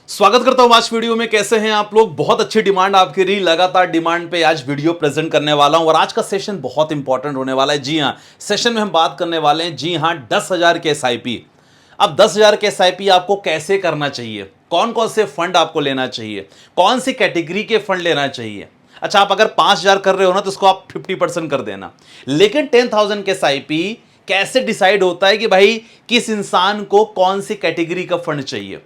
स्वागत करता हूं आज वीडियो में। कैसे हैं आप लोग? बहुत अच्छी डिमांड आपकी रही, लगातार डिमांड पे आज वीडियो प्रेजेंट करने वाला हूं और आज का सेशन बहुत इंपॉर्टेंट होने वाला है। जी हां, सेशन में हम बात करने वाले हैं, जी हां, 10,000 के एसआईपी। अब 10,000 के एसआईपी आपको कैसे करना चाहिए, कौन कौन से फंड आपको लेना चाहिए, कौन सी कैटेगरी के फंड लेना चाहिए। अच्छा, आप अगर 5,000 कर रहे हो ना तो उसको आप 50% कर देना। लेकिन 10,000 के एसआईपी कैसे डिसाइड होता है कि भाई किस इंसान को कौन सी कैटेगरी का फंड चाहिए।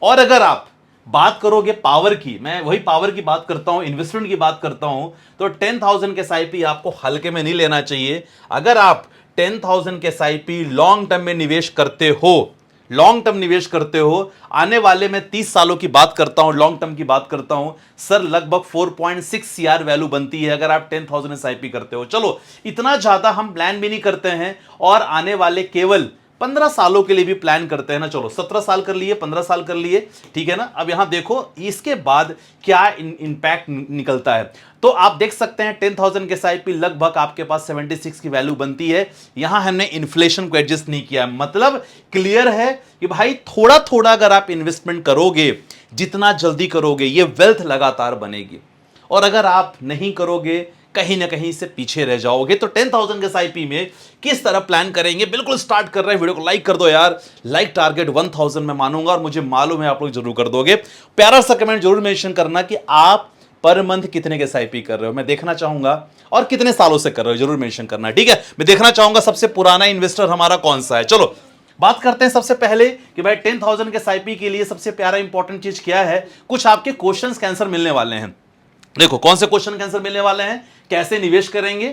और अगर आप बात करोगे पावर की, मैं वही पावर की बात करता हूं, इन्वेस्टमेंट की बात करता हूं, तो 10,000 के एसआईपी आपको हल्के में नहीं लेना चाहिए। अगर आप 10,000 के एसआईपी लॉन्ग टर्म में निवेश करते हो, लॉन्ग टर्म निवेश करते हो, आने वाले में 30 सालों की बात करता हूं, लॉन्ग टर्म की बात करता हूं, सर लगभग 4.6 सीआर वैल्यू बनती है अगर आप 10,000 एसआईपी करते हो। चलो, इतना ज्यादा हम प्लान भी नहीं करते हैं और आने वाले केवल 15 सालों के लिए भी प्लान करते हैं ना। चलो, 17 साल कर लिए, 15 साल कर लिए, ठीक है ना। अब यहां देखो इसके बाद क्या इंपैक्ट निकलता है। तो आप देख सकते हैं 10,000 के एसआईपी लगभग आपके पास 76 की वैल्यू बनती है। यहां हमने इन्फ्लेशन को एडजस्ट नहीं किया, मतलब क्लियर है कि भाई थोड़ा थोड़ा अगर आप इन्वेस्टमेंट करोगे, जितना जल्दी करोगे ये वेल्थ लगातार बनेगी, और अगर आप नहीं करोगे कहीं ना कहीं से पीछे रह जाओगे। तो 10,000 के एसआईपी में किस तरह प्लान करेंगे, बिल्कुल स्टार्ट कर रहे हैं। वीडियो को लाइक कर दो यार, लाइक टारगेट 1000 में मानूंगा और मुझे मालूम है आप लोग जरूर कर दोगे। प्यारा सा कमेंट जरूर मेंशन करना कि आप पर मंथ कितने के एसआईपी कर रहे हो, मैं देखना चाहूंगा, और कितने सालों से कर रहे हो जरूर मेंशन करना, ठीक है। मैं देखना चाहूंगा सबसे पुराना इन्वेस्टर हमारा कौन सा है। चलो बात करते हैं सबसे पहले कि भाई 10,000 के एसआईपी के लिए सबसे प्यारा इंपॉर्टेंट चीज क्या है। कुछ आपके क्वेश्चंस के आंसर मिलने वाले हैं। देखो कौन से क्वेश्चन के आंसर मिलने वाले हैं, कैसे निवेश करेंगे,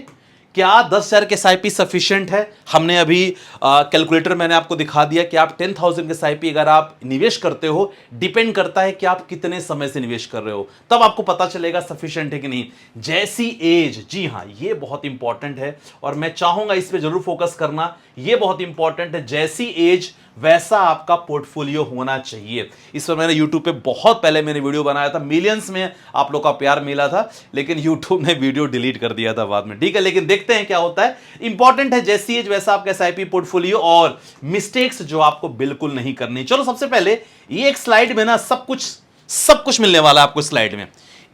क्या 10,000 के एसआईपी सफिशिएंट है। हमने अभी कैलकुलेटर मैंने आपको दिखा दिया कि आप 10,000 के एसआईपी अगर आप निवेश करते हो, डिपेंड करता है कि आप कितने समय से निवेश कर रहे हो, तब आपको पता चलेगा सफिशिएंट है कि नहीं। जैसी एज, जी हां, ये बहुत इंपॉर्टेंट है और मैं चाहूंगा इस पे जरूर फोकस करना, ये बहुत इंपॉर्टेंट है। जैसी एज वैसा आपका पोर्टफोलियो होना चाहिए। इस पर मैंने YouTube पे बहुत पहले मैंने वीडियो बनाया था, मिलियंस में आप लोग का प्यार मिला था, लेकिन YouTube ने वीडियो डिलीट कर दिया था बाद में, ठीक है। लेकिन देखते हैं क्या होता है। इंपॉर्टेंट है जैसी एज वैसा आपका एसआईपी पोर्टफोलियो, और मिस्टेक्स जो आपको बिल्कुल नहीं करनी। चलो सबसे पहले ये एक स्लाइड में ना सब कुछ मिलने वाला है आपको। स्लाइड में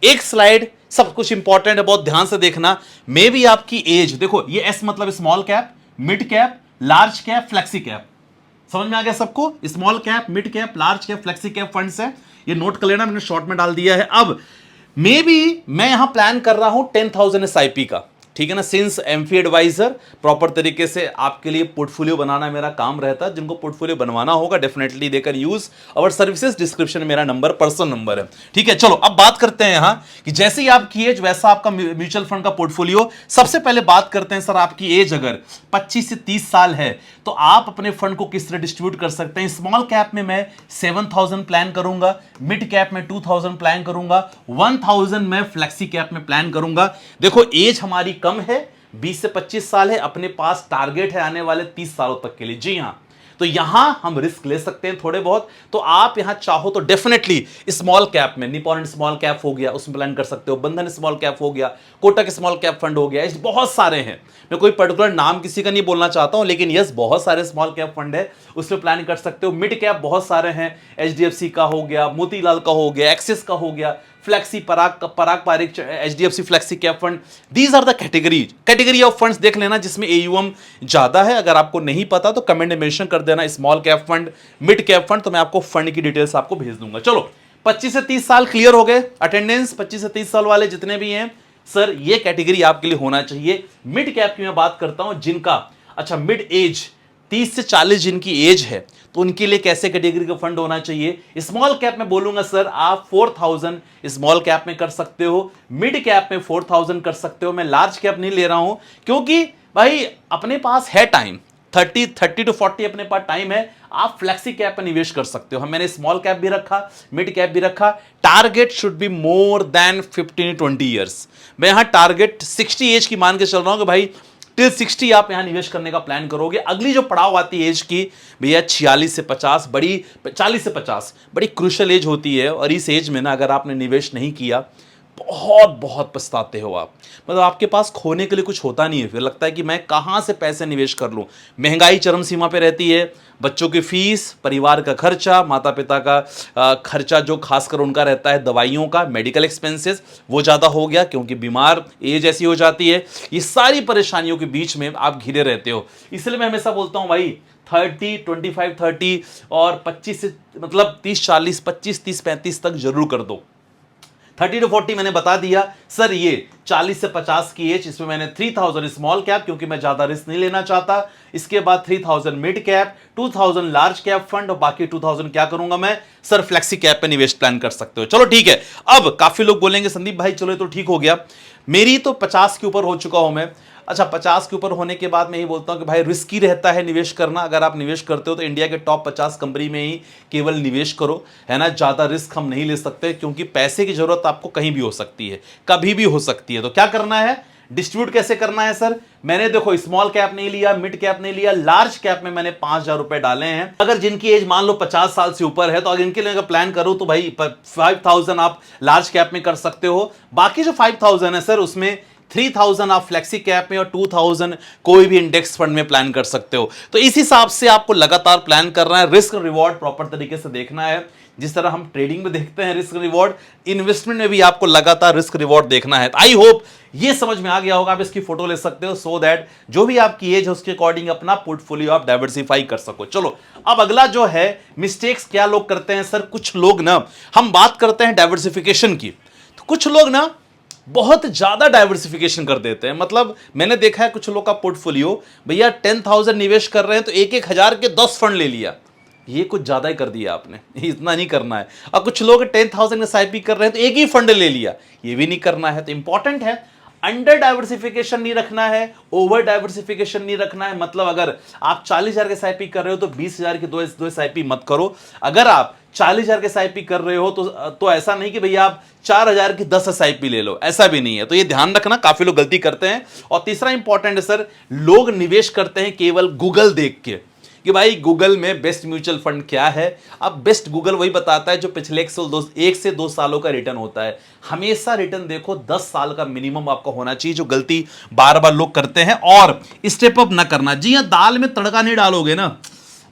एक स्लाइड सब कुछ इंपॉर्टेंट है, बहुत ध्यान से देखना। मे भी आपकी एज देखो, ये एस मतलब small cap, mid cap, large cap, flexi cap, समझ में आ गया सबको। Small cap, mid cap, large cap, flexi cap funds है, ये नोट कर लेना, मैंने शॉर्ट में डाल दिया है। अब मे बी मैं यहां प्लान कर रहा हूं 10,000 एसआईपी का, ठीक है ना। सिंस एमफी एडवाइजर प्रॉपर तरीके से आपके लिए पोर्टफोलियो बनाना मेरा काम रहता है। जिनको पोर्टफोलियो बनवाना होगा definitely they can use our services. Description में मेरा नंबर, पर्सनल नंबर है, ठीक है। चलो अब बात करते हैं यहां कि जैसे ही आपकी एज वैसा आपका म्यूचुअल फंड का पोर्टफोलियो। सबसे पहले बात करते हैं, सर आपकी एज अगर 25 से 30 साल है तो आप अपने फंड को किस तरह डिस्ट्रीब्यूट कर सकते हैं। स्मॉल कैप में मैं 7,000 प्लान करूंगा, मिड कैप में 2,000 प्लान करूंगा, 1,000 मैं फ्लेक्सी कैप में प्लान करूंगा। देखो एज हमारी कम है, 20 से 25 साल है, अपने पास टारगेट है आने वाले 30 सालों तक के लिए, जी हां। तो यहां हम रिस्क ले सकते हैं थोड़े बहुत। तो आप यहां चाहो तो डेफिनेटली स्मॉल कैप में निपॉन स्मॉल कैप हो गया, उसमें प्लान कर सकते हो। बंधन स्मॉल कैप हो गया, कोटक स्मॉल कैप फंड हो गया, बहुत सारे हैं। मैं कोई पर्टिकुलर नाम किसी का नहीं बोलना चाहता हूं, लेकिन यस बहुत सारे स्मॉल कैप फंड है, उसमें प्लान कर सकते हो। मिड कैप बहुत सारे हैं, एचडीएफसी का हो गया, मोतीलाल का हो गया, एक्सिस का हो गया, flexi Parag Parikh, HDFC flexi cap fund. These are the category of funds. देख लेना जिसमें एयूएम ज्यादा है। अगर आपको नहीं पता तो कमेंट में मेंशन कर देना small cap fund, mid cap fund, तो मैं आपको फंड की डिटेल्स आपको भेज दूंगा। चलो 25 से 30 साल क्लियर हो गए। अटेंडेंस 25 से 30 साल वाले जितने भी हैं, सर ये कैटेगरी आपके लिए होना चाहिए। मिड कैप की मैं बात करता हूं, जिनका अच्छा मिड एज 30 से 40 जिनकी एज है, तो उनके लिए कैसे कैटेगरी का फंड होना चाहिए। स्मॉल कैप में बोलूंगा सर आप 4,000 स्मॉल कैप में कर सकते हो, मिड कैप में 4,000 कर सकते हो। मैं लार्ज कैप नहीं ले रहा हूं क्योंकि भाई अपने पास है टाइम, 30 टू 40 अपने पास टाइम है। आप फ्लेक्सी कैप में निवेश कर सकते हो। मैंने स्मॉल कैप भी रखा, मिड कैप भी रखा। Target should be more than 15-20 years. मैं यहां टारगेट 60 एज की मान के चल रहा हूं कि भाई टिल 60 आप यहां निवेश करने का प्लान करोगे। अगली जो पड़ाव आती है एज की, भैया 46 से 50, बड़ी 40 से 50 बड़ी क्रूशियल एज होती है। और इस एज में ना अगर आपने निवेश नहीं किया, बहुत बहुत पछताते हो आप। मतलब आपके पास खोने के लिए कुछ होता नहीं है, फिर लगता है कि मैं कहाँ से पैसे निवेश कर लूँ। महंगाई चरम सीमा पे रहती है, बच्चों की फीस, परिवार का खर्चा, माता पिता का खर्चा जो खासकर उनका रहता है दवाइयों का, मेडिकल एक्सपेंसेस वो ज़्यादा हो गया क्योंकि बीमार एज ऐसी हो जाती है। ये सारी परेशानियों के बीच में आप घिरे रहते हो। इसलिए मैं हमेशा बोलता हूँ भाई 30, 25, 30 और 25 से मतलब 30, 40, 25, 30, 35 तक जरूर कर दो। 30 to 40 मैंने बता दिया सर, ये 40 से 50 की एज, इसमें मैंने 3000 स्मॉल कैप क्योंकि मैं ज्यादा रिस्क नहीं लेना चाहता। इसके बाद 3000 mid cap, 2000 large cap fund और बाकी 2000 क्या करूंगा मैं सर, फ्लेक्सी कैप पे निवेश प्लान कर सकते हो। चलो ठीक है। अब काफी लोग बोलेंगे संदीप भाई चलो तो ठीक हो गया, मेरी तो 50 के ऊपर हो चुका हूं मैं। अच्छा 50 के ऊपर होने के बाद मैं ये बोलता हूं कि भाई रिस्की रहता है निवेश करना। अगर आप निवेश करते हो तो इंडिया के टॉप 50 कंपनी में ही केवल निवेश करो, है ना। ज्यादा रिस्क हम नहीं ले सकते क्योंकि पैसे की जरूरत आपको कहीं भी हो सकती है, कभी भी हो सकती है। तो क्या करना है, डिस्ट्रीब्यूट कैसे करना है सर, मैंने देखो स्मॉल कैप नहीं लिया, मिड कैप नहीं लिया, लार्ज कैप में मैंने 5000 रुपए डाले हैं। अगर जिनकी एज मान लो 50 साल से ऊपर है तो अगर इनके लिए अगर प्लान करो तो भाई 5000 आप लार्ज कैप में कर सकते हो। बाकी जो 5000 है सर उसमें 3000 आप फ्लेक्सी कैप में और 2000 कोई भी इंडेक्स फंड में प्लान कर सकते हो। तो इस हिसाब से आपको लगातार प्लान करना है, रिस्क रिवॉर्ड प्रॉपर तरीके से देखना है। जिस तरह हम ट्रेडिंग में देखते हैं रिस्क रिवॉर्ड, इन्वेस्टमेंट में भी आपको लगातार रिस्क रिवॉर्ड देखना है। आई होप ये समझ में आ गया होगा। आप इसकी फोटो ले सकते हो सो दैट जो भी आपकी एज है उसके अकॉर्डिंग अपना पोर्टफोलियो आप डाइवर्सिफाई कर सको। चलो अब अगला जो है मिस्टेक्स क्या लोग करते हैं सर, कुछ लोग ना, हम बात करते हैं डाइवर्सिफिकेशन की, तो कुछ लोग ना बहुत ज्यादा डाइवर्सिफिकेशन कर देते हैं। मतलब मैंने देखा है कुछ लोग का पोर्टफोलियो, भैया 10,000 निवेश कर रहे हैं तो 1,000 के 10 फंड ले लिया, ये कुछ ज्यादा ही कर दिया आपने, इतना नहीं करना है। और कुछ लोग 10,000 एसआईपी कर रहे हैं तो एक ही फंड ले लिया, ये भी नहीं करना है। तो इंपॉर्टेंट है अंडर डाइवर्सिफिकेशन नहीं रखना है, ओवर डाइवर्सिफिकेशन नहीं रखना है। मतलब अगर आप 40,000 के एसआईपी कर रहे हो तो 20,000 की दो एसआईपी मत करो। अगर आप 40,000 के एसआईपी कर रहे हो तो ऐसा नहीं कि भैया आप 4,000 की 10 एसआईपी ले लो, ऐसा भी नहीं है। तो ये ध्यान रखना, काफी लोग गलती करते हैं। और तीसरा इंपॉर्टेंट है सर, लोग निवेश करते हैं केवल गूगल देख के कि भाई गूगल में बेस्ट म्यूचुअल फंड क्या है। अब बेस्ट गूगल वही बताता है जो पिछले 1 से 2 सालों का रिटर्न होता है। हमेशा रिटर्न देखो 10 साल का मिनिमम आपका होना चाहिए, जो गलती बार बार लोग करते हैं। और स्टेप अप ना करना, जी हाँ, दाल में तड़का नहीं डालोगे ना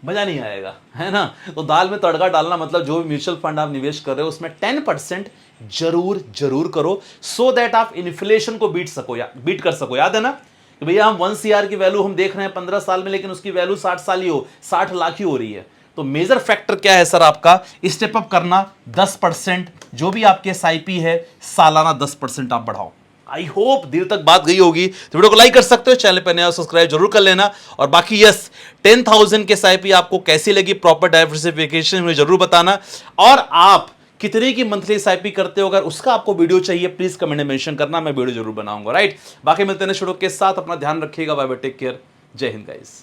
मजा नहीं आएगा, है ना। तो दाल में तड़का डालना मतलब जो भी म्यूचुअल फंड आप निवेश कर रहे हो उसमें 10% जरूर जरूर करो, सो दैट आप इन्फ्लेशन को बीट कर सको। याद है ना कि भैया हम 1 CR की वैल्यू हम देख रहे हैं 15 साल में, लेकिन उसकी वैल्यू 60 साल ही 60 लाख ही हो रही है। तो मेजर फैक्टर क्या है सर आपका, स्टेप अप करना 10%, जो भी आपके एसआईपी है सालाना 10% आप बढ़ाओ। आई होप देर तक बात गई होगी। तो वीडियो को लाइक कर सकते हो, चैनल पर नया सब्सक्राइब जरूर कर लेना। और बाकी यस 10,000 के एसआईपी आपको कैसी लगी, प्रॉपर डाइवर्सिफिकेशन में जरूर बताना। और आप कितने की मंथली एसआईपी करते हो, अगर उसका आपको वीडियो चाहिए प्लीज कमेंट में मेंशन करना, मैं वीडियो जरूर बनाऊंगा। राइट, बाकी मिलते हैं नेक्स्ट वीडियो के साथ, अपना ध्यान रखिएगा, बाय बाय, टेक केयर, जय हिंद गाइस।